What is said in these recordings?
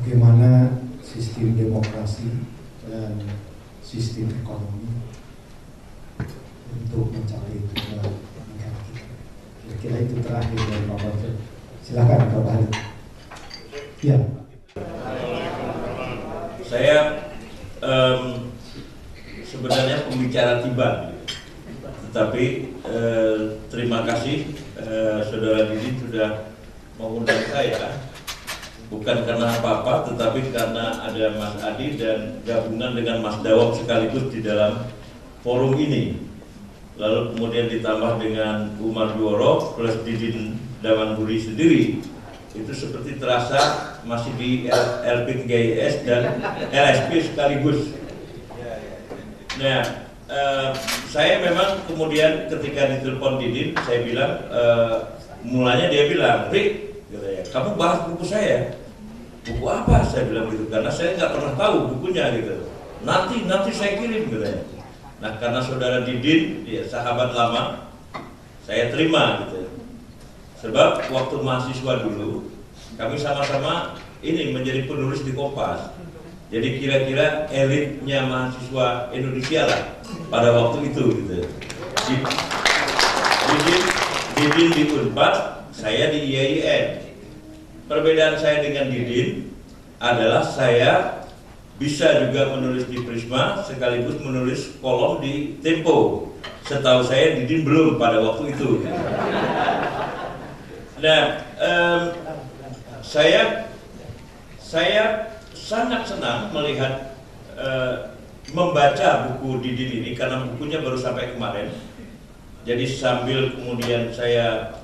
bagaimana sistem demokrasi dan sistem ekonomi untuk mencapai tujuan negara kita. Kira-kira itu terakhir dari Pak Bahlil. Silakan Pak Bahlil. Ya. Saya sebenarnya pembicara tiba, tetapi terima kasih Saudara Didin sudah mengundang saya, bukan karena apa-apa, tetapi karena ada Mas Adi dan gabungan dengan Mas Dawam sekaligus di dalam forum ini. Lalu kemudian ditambah dengan Umar Juworo plus Didin Damanhuri sendiri, itu seperti terasa masih di LP3IS dan LSP sekaligus. Nah, saya memang kemudian ketika ditelepon Didin, saya bilang, mulanya dia bilang, Rick, kamu bahas buku saya. Buku apa? Saya bilang gitu, karena saya nggak pernah tahu bukunya gitu. Nanti saya kirim gitu. Nah, karena Saudara Didin, ya, sahabat lama, saya terima gitu. Sebab waktu mahasiswa dulu, kami sama-sama ini menjadi penulis di Kompas. Jadi kira-kira elitnya mahasiswa Indonesia lah pada waktu itu gitu. Didin di Unpad, saya di IAIN. Perbedaan saya dengan Didin adalah saya bisa juga menulis di Prisma sekaligus menulis kolom di Tempo. Setahu saya Didin belum pada waktu itu. Nah, saya sangat senang melihat membaca buku Didin ini karena bukunya baru sampai kemarin. Jadi sambil kemudian saya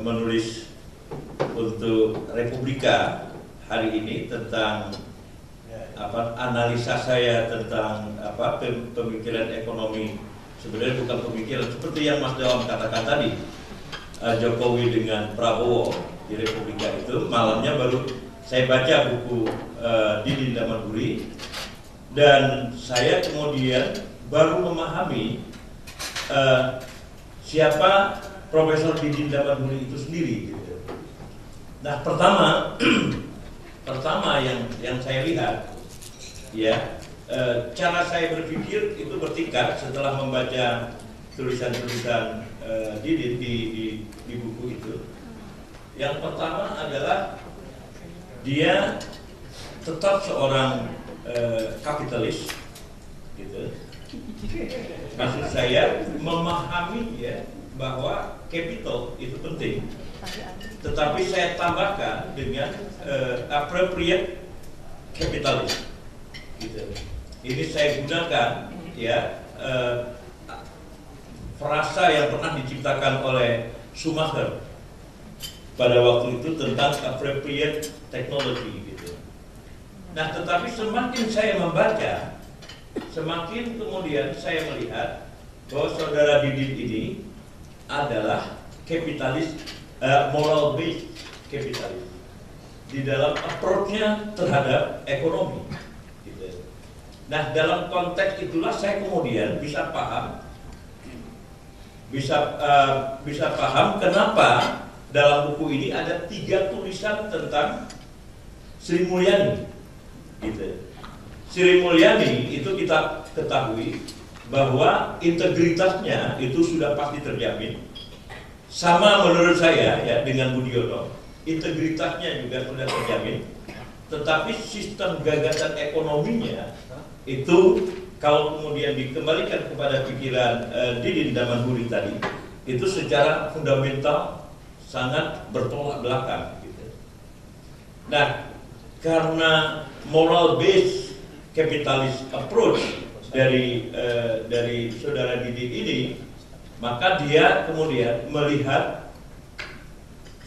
menulis untuk Republika hari ini tentang analisa saya tentang pemikiran ekonomi, sebenarnya bukan pemikiran seperti yang Mas Dawam katakan tadi, Jokowi dengan Prabowo di Republika itu. Malamnya baru saya baca buku Didin Damanhuri dan saya kemudian baru memahami siapa Profesor Didin Damanhuri itu sendiri gitu. Nah, pertama yang saya lihat, ya, cara saya berpikir itu bertingkat setelah membaca tulisan-tulisan Didin di buku itu. Yang pertama adalah dia tetap seorang kapitalis, gitu. Maksud saya memahami ya bahwa capital itu penting. Tetapi saya tambahkan dengan appropriate capitalism. Gitu. Ini saya gunakan ya frasa yang pernah diciptakan oleh Schumacher pada waktu itu tentang appropriate technology gitu. Nah, tetapi semakin saya membaca, semakin kemudian saya melihat bahwa Saudara Didin ini adalah kapitalis, moral based kapitalis di dalam approach-nya terhadap ekonomi. Nah, dalam konteks itulah saya kemudian bisa paham kenapa dalam buku ini ada 3 tulisan tentang Sri Mulyani. Gitu. Sri Mulyani itu kita ketahui bahwa integritasnya itu sudah pasti terjamin. Sama menurut saya ya dengan Budiono, integritasnya juga sudah terjamin. Tetapi sistem gagasan ekonominya itu kalau kemudian dikembalikan kepada pikiran Didin Damanhuri tadi, itu secara fundamental sangat bertolak belakang. Gitu. Nah, karena moral based capitalist approach dari Saudara Didin ini, maka dia kemudian melihat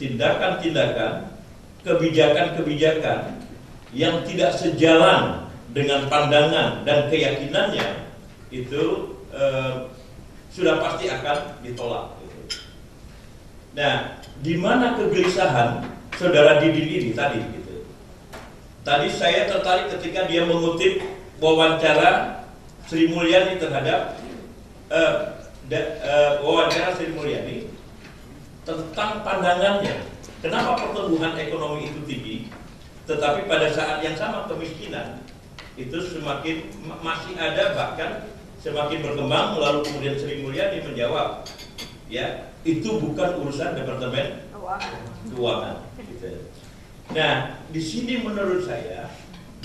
tindakan-tindakan, kebijakan-kebijakan yang tidak sejalan dengan pandangan dan keyakinannya itu sudah pasti akan ditolak. Nah, di mana kegelisahan Saudara Didin ini tadi? Gitu. Tadi saya tertarik ketika dia mengutip wawancara Sri Mulyani terhadap wawancara Sri Mulyani tentang pandangannya. Kenapa pertumbuhan ekonomi itu tinggi? tetapi pada saat yang sama kemiskinan itu semakin masih ada, bahkan semakin berkembang. Lalu kemudian Sri Mulyani menjawab, ya itu bukan urusan Departemen Keuangan. Gitu. Nah, di sini menurut saya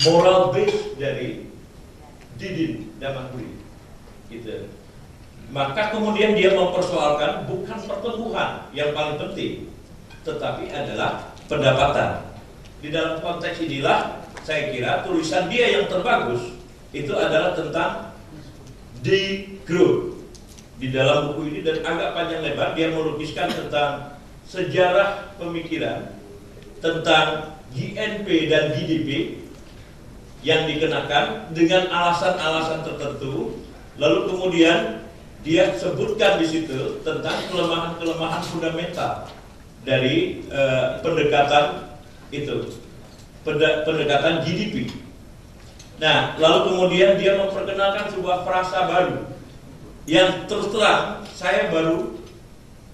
moral base dari Didin Damansuri, gitu. Maka kemudian dia mempersoalkan bukan pertumbuhan yang paling penting, tetapi adalah pendapatan. Di dalam konteks inilah saya kira tulisan dia yang terbagus itu adalah tentang degrowth. Di dalam buku ini dan agak panjang lebar dia melukiskan tentang sejarah pemikiran tentang GNP dan GDP yang dikenakan dengan alasan-alasan tertentu. Lalu kemudian dia sebutkan di situ tentang kelemahan-kelemahan fundamental dari pendekatan itu, pendekatan GDP. Nah, lalu kemudian dia memperkenalkan sebuah frasa baru yang terus terang saya baru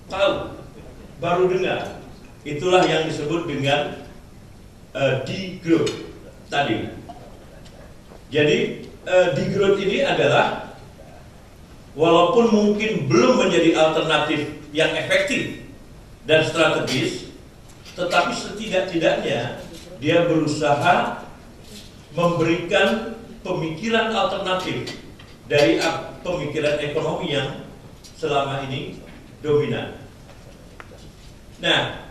tahu, baru dengar. Itulah yang disebut dengan degrowth tadi. Jadi degrowth ini adalah walaupun mungkin belum menjadi alternatif yang efektif dan strategis, tetapi setidak-tidaknya dia berusaha memberikan pemikiran alternatif dari pemikiran ekonomi yang selama ini dominan. Nah,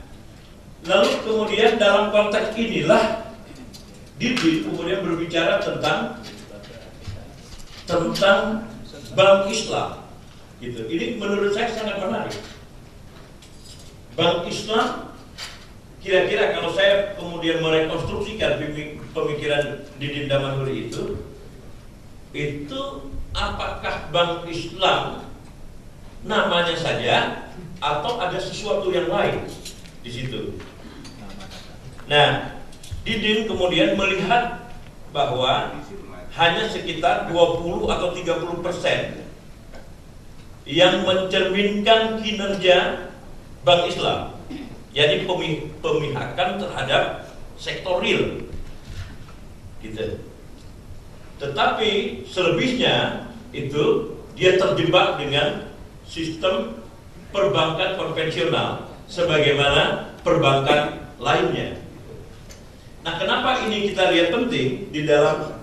lalu kemudian dalam konteks inilah Didin kemudian berbicara tentang Bank Islam, gitu. Ini menurut saya sangat menarik. Bank Islam, kira-kira kalau saya kemudian merekonstruksikan pemikiran Didin Damansuri itu apakah Bank Islam namanya saja atau ada sesuatu yang lain di situ? Nah, Didin kemudian melihat bahwa hanya sekitar 20 atau 30% yang mencerminkan kinerja Bank Islam, jadi pemihakan terhadap sektor real, gitu. Tetapi selebihnya itu dia terjebak dengan sistem perbankan konvensional sebagaimana perbankan lainnya. Nah, kenapa ini kita lihat penting di dalam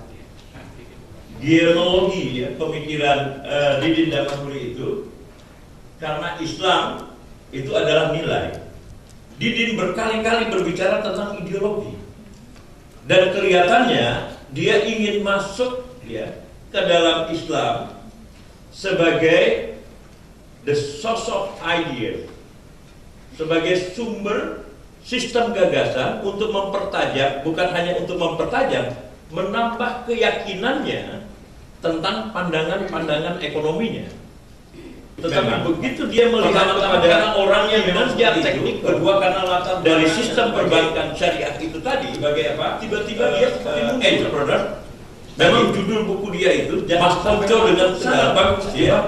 genealogi ya, pemikiran Didin Damansuri itu? Karena Islam itu adalah nilai. Didin berkali-kali berbicara tentang ideologi, dan kelihatannya dia ingin masuk ya ke dalam Islam sebagai the source of ideas, sebagai sumber sistem gagasan untuk mempertajam, bukan hanya untuk mempertajam, menambah keyakinannya tentang pandangan-pandangan ekonominya. Tetapi begitu dia melihat kepada orang yang memang secara teknik, kedua karena latar dari sistem perbankan syariah itu tadi, sebagai apa? Tiba-tiba dia seperti entrepreneur. Memang judul buku dia itu Mas Ponco dengan sangat bagus dia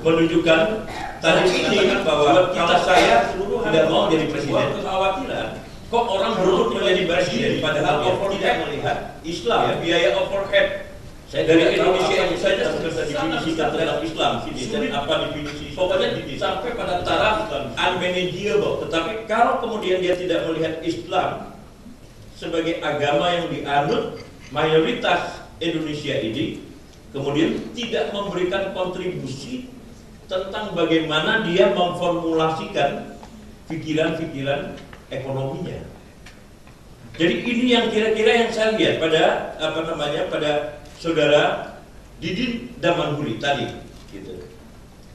menunjukkan tadi ini bahwa kita saya tidak mau jadi presiden. Kekhawatiran kok orang berurut menjadi presiden padahal tidak melihat Islam ya, biaya overhead. Saya dari Indonesia ini saja sudah definisikan tentang Islam sini dan apa definisi pokoknya sampai pada taraf unmanageable. Tetapi kalau kemudian dia tidak melihat Islam sebagai agama yang dianut mayoritas Indonesia ini, kemudian tidak memberikan kontribusi tentang bagaimana dia memformulasikan pikiran-pikiran ekonominya. Jadi ini yang kira-kira yang saya lihat pada pada saudara Didin Damansuri tadi, gitu.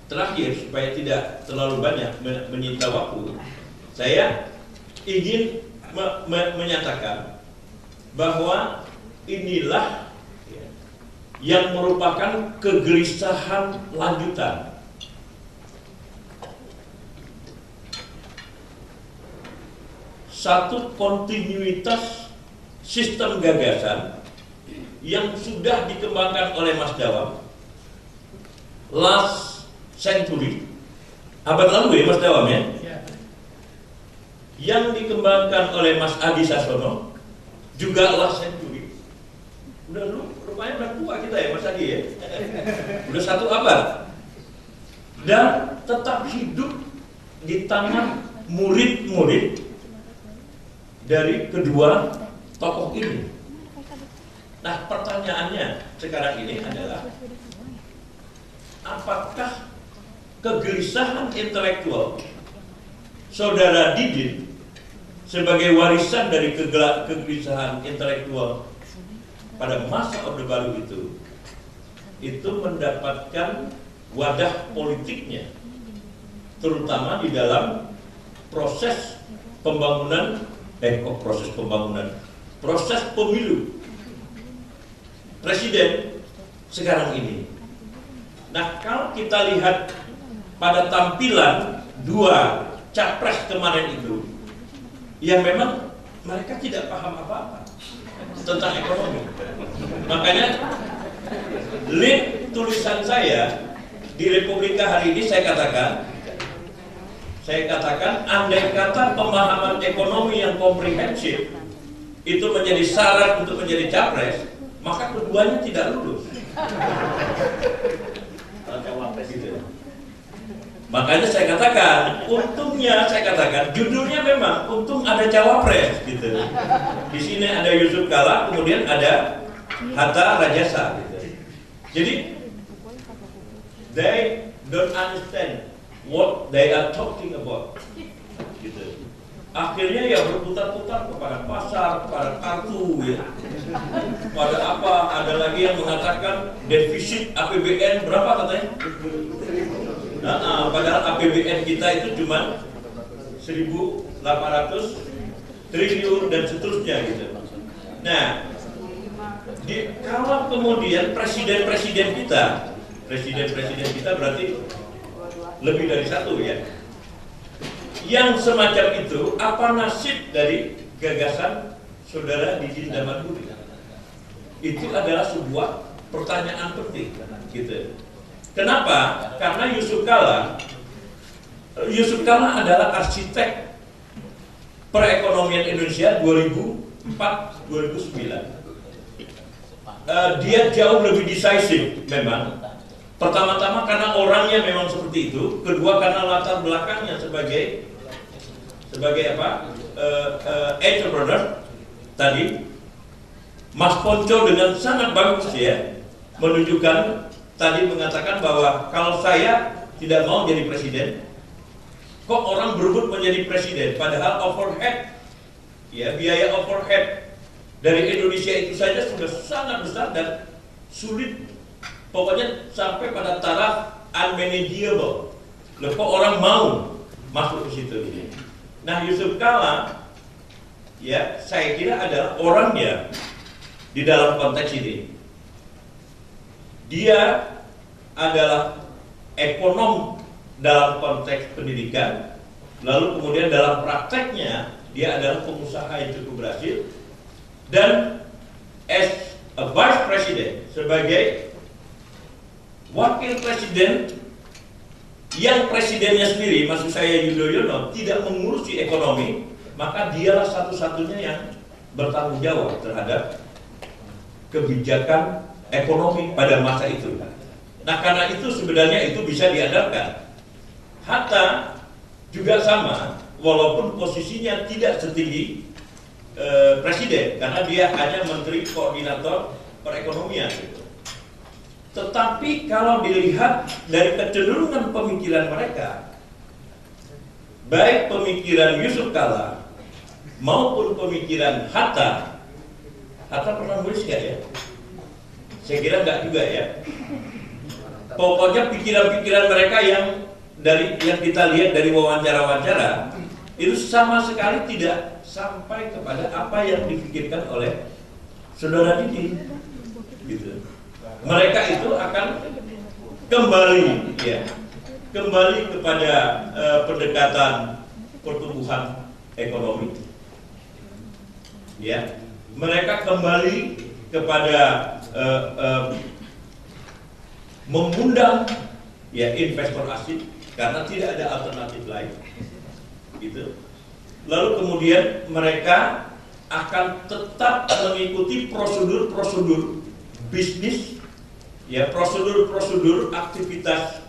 Terakhir supaya tidak terlalu banyak menyita waktu, saya ingin menyatakan bahwa inilah yang merupakan kegelisahan lanjutan. Satu kontinuitas sistem gagasan yang sudah dikembangkan oleh Mas Dawam last century, abad lalu ya Mas Dawam ya, yang dikembangkan oleh Mas Adi Sasono juga lah senturi. Rupanya udah tua kita ya Mas Adi ya. Udah 1 abad. Dan tetap hidup di tangan murid-murid dari kedua tokoh ini. Nah, pertanyaannya sekarang ini adalah apakah kegelisahan intelektual Saudara Didin sebagai warisan dari kegelisahan intelektual pada masa Orde Baru itu mendapatkan wadah politiknya, terutama di dalam proses proses pemilu presiden sekarang ini. Nah, kalau kita lihat pada tampilan 2 capres kemarin itu, ya memang mereka tidak paham apa-apa tentang ekonomi. Makanya lead tulisan saya di Republika hari ini saya katakan andai kata pemahaman ekonomi yang komprehensif itu menjadi syarat untuk menjadi capres, maka keduanya tidak lulus. Makanya saya katakan, judulnya memang untung ada cawapres gitu. Di sini ada Yusuf Kala, kemudian ada Hatta Rajasa gitu. Jadi they don't understand what they are talking about gitu. Akhirnya ya berputar-putar kepada pasar, kepada kartu ya. Pada apa, ada lagi yang mengatakan defisit APBN berapa katanya? Padahal APBN kita itu cuma 1.800 triliun dan seterusnya gitu. Nah, kalau kemudian presiden-presiden kita berarti lebih dari 1 ya. Yang semacam itu, apa nasib dari gagasan Saudara Didin Damadury? Itu adalah sebuah pertanyaan penting gitu. Kenapa? Karena Yusuf Kala adalah arsitek perekonomian Indonesia 2004-2009. Dia jauh lebih decisive memang. Pertama-tama karena orangnya memang seperti itu. Kedua karena latar belakangnya sebagai entrepreneur tadi. Mas Ponco dengan sangat bagus ya menunjukkan tadi, mengatakan bahwa kalau saya tidak mau jadi presiden, kok orang berebut menjadi presiden, padahal overhead ya, biaya overhead dari Indonesia itu saja sudah sangat besar dan sulit, pokoknya sampai pada taraf unmanageable. Loh, kok orang mau masuk ke situ ini? Nah, Yusuf Kala ya, saya kira adalah orangnya di dalam konteks ini. Dia adalah ekonom dalam konteks pendidikan, lalu kemudian dalam prakteknya dia adalah pengusaha yang cukup berhasil, dan as a vice president, sebagai wakil presiden yang presidennya sendiri, maksud saya Yudhoyono, tidak mengurusi ekonomi, maka dialah satu-satunya yang bertanggung jawab terhadap kebijakan ekonomi pada masa itu. Nah, karena itu sebenarnya itu bisa diandalkan. Hatta juga sama, walaupun posisinya tidak setinggi presiden, karena dia hanya menteri koordinator perekonomian gitu. Tetapi kalau dilihat dari kecenderungan pemikiran mereka, baik pemikiran Yusuf Kala maupun pemikiran Hatta pernah nulis nggak ya? Saya kira enggak juga ya. Pokoknya pikiran-pikiran mereka yang kita lihat dari wawancara-wawancara itu sama sekali tidak sampai kepada apa yang dipikirkan oleh Saudara Didin. Gitu. Mereka itu akan kembali kepada pendekatan pertumbuhan ekonomi. Ya, mereka kembali kepada mengundang ya investor asing karena tidak ada alternatif lain gitu. Lalu kemudian mereka akan tetap mengikuti prosedur-prosedur bisnis, ya, prosedur-prosedur aktivitas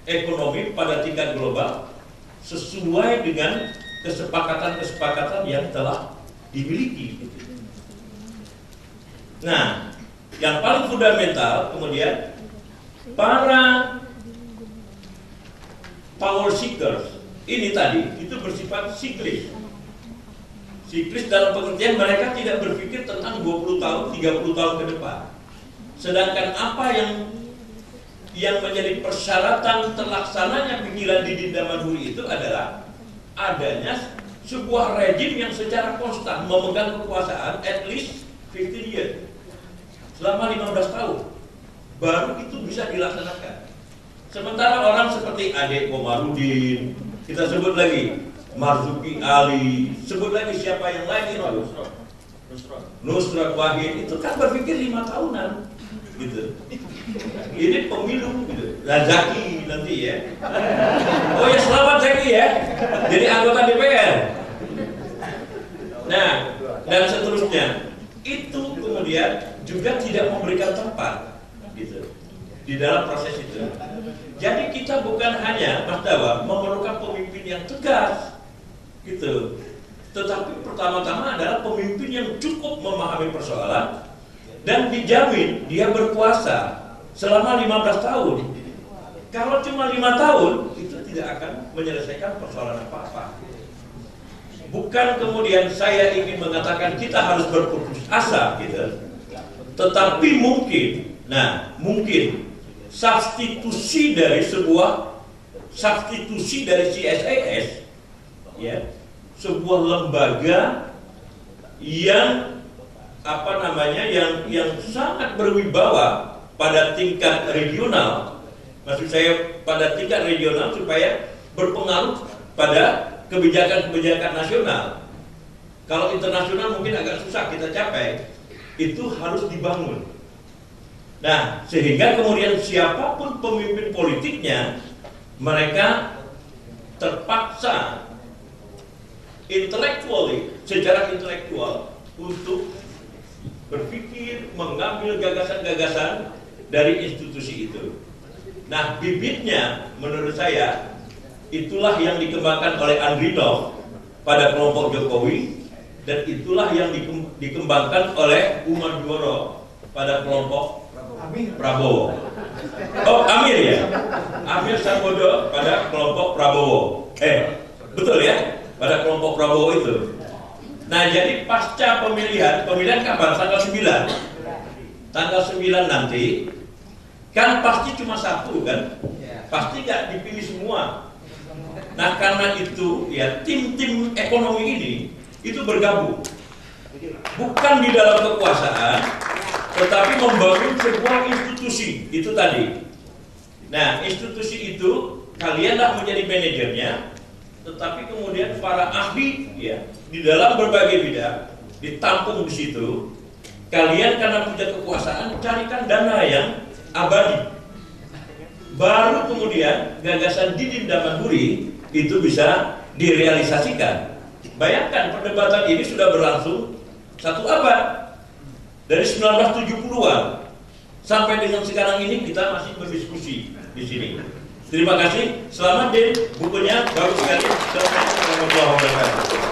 ekonomi pada tingkat global sesuai dengan kesepakatan-kesepakatan yang telah dimiliki. Nah, yang paling fundamental kemudian para power seekers ini tadi itu bersifat siklis. Siklis dalam pengertian mereka tidak berpikir tentang 20 tahun, 30 tahun ke depan. Sedangkan apa yang menjadi persyaratan terlaksananya pikiran Didin Damanhuri itu adalah adanya sebuah rejim yang secara konstan memegang kekuasaan at least 15 years. Selama 15 tahun baru itu bisa dilaksanakan. Sementara orang seperti Ade Komarudin, kita sebut lagi Marzuki Ali, sebut lagi siapa yang lain itu, Nusrat Wahid, itu kan berpikir 5 tahunan gitu. Ini pemilu gitu. Nah, Zaki nanti ya. Oh ya, selamat Zaki ya, jadi anggota DPR. Nah, dan seterusnya. Itu kemudian juga tidak memberikan tempat gitu di dalam proses itu. Jadi kita bukan hanya, Mas Dawa, memerlukan pemimpin yang tegas gitu, tetapi pertama-tama adalah pemimpin yang cukup memahami persoalan dan dijamin dia berkuasa selama 15 tahun. Kalau cuma 5 tahun itu tidak akan menyelesaikan persoalan apa-apa. Bukan kemudian saya ingin mengatakan kita harus berputus asa gitu, tetapi mungkin substitusi dari CSIS, ya, sebuah lembaga yang yang sangat berwibawa pada tingkat regional, maksud saya pada tingkat regional supaya berpengaruh pada kebijakan-kebijakan nasional. Kalau internasional mungkin agak susah kita capai, itu harus dibangun. Nah, sehingga kemudian siapapun pemimpin politiknya, mereka terpaksa secara intelektual untuk berpikir, mengambil gagasan-gagasan dari institusi itu. Nah, bibitnya menurut saya itulah yang dikembangkan oleh Andrinov pada kelompok Jokowi, dan itulah yang dikembangkan oleh Umar Juworo pada kelompok Prabowo. Oh, Amir ya? Amir Sambodo pada kelompok Prabowo. Betul ya? Pada kelompok Prabowo itu. Nah, jadi pasca pemilihan kapan? Tanggal 9. Tanggal 9 nanti kan pasti cuma satu kan? Pasti nggak dipilih semua. Nah, karena itu ya tim-tim ekonomi ini itu bergabung bukan di dalam kekuasaan, tetapi membangun sebuah institusi itu tadi. Nah, institusi itu kalianlah menjadi manajernya, tetapi kemudian para ahli ya di dalam berbagai bidang ditampung di situ. Kalian karena punya kekuasaan carikan dana yang abadi. Baru kemudian gagasan Didin Damanhuri itu bisa direalisasikan. Bayangkan perdebatan ini sudah berlangsung 1 abad. Dari 1970-an sampai dengan sekarang ini kita masih berdiskusi di sini. Terima kasih. Selamat, Den. Bukunya bagus sekali. Assalamualaikum warahmatullahi wabarakatuh.